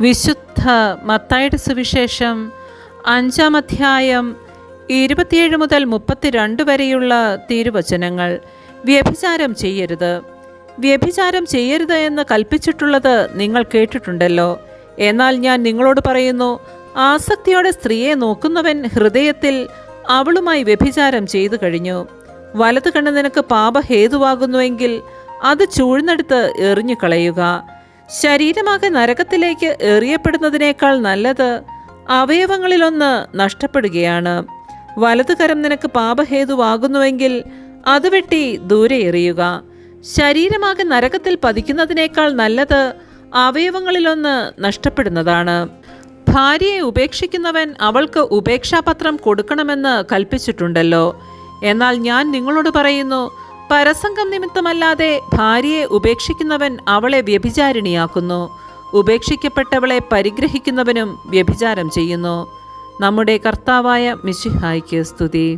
വിശുദ്ധ മത്തായിയുടെ സുവിശേഷം 5-ാം അധ്യായം 27 മുതൽ 32 വരെയുള്ള തിരുവചനങ്ങൾ. വ്യഭിചാരം ചെയ്യരുത്. വ്യഭിചാരം ചെയ്യരുത് എന്ന് കൽപ്പിച്ചിട്ടുള്ളത് നിങ്ങൾ കേട്ടിട്ടുണ്ടല്ലോ. എന്നാൽ ഞാൻ നിങ്ങളോട് പറയുന്നു, ആസക്തിയോടെ സ്ത്രീയെ നോക്കുന്നവൻ ഹൃദയത്തിൽ അവളുമായി വ്യഭിചാരം ചെയ്തു കഴിഞ്ഞു. വലത് കണ്ണ് നിനക്ക് പാപഹേതുവാകുന്നുവെങ്കിൽ അത് ചൂഴ്ന്നെടുത്ത് എറിഞ്ഞു കളയുക. ശരീരമാകെ നരകത്തിലേക്ക് എറിയപ്പെടുന്നതിനേക്കാൾ നല്ലത് അവയവങ്ങളിലൊന്ന് നഷ്ടപ്പെടുകയാണ്. വലതുകരം നിനക്ക് പാപഹേതുവാകുന്നുവെങ്കിൽ അത് വെട്ടി ദൂരെ എറിയുക. ശരീരമാകെ നരകത്തിൽ പതിക്കുന്നതിനേക്കാൾ നല്ലത് അവയവങ്ങളിലൊന്ന് നഷ്ടപ്പെടുന്നതാണ്. ഭാര്യയെ ഉപേക്ഷിക്കുന്നവൻ അവൾക്ക് ഉപേക്ഷാപത്രം കൊടുക്കണമെന്ന് കൽപ്പിച്ചിട്ടുണ്ടല്ലോ. എന്നാൽ ഞാൻ നിങ്ങളോട് പറയുന്നു, പരസംഗം നിമിത്തമല്ലാതെ ഭാര്യയെ ഉപേക്ഷിക്കുന്നവൻ അവളെ വ്യഭിചാരിണിയാക്കുന്നു. ഉപേക്ഷിക്കപ്പെട്ടവളെ പരിഗ്രഹിക്കുന്നവനും വ്യഭിചാരം ചെയ്യുന്നു. നമ്മുടെ കർത്താവായ മിശിഹായ്ക്ക് സ്തുതി.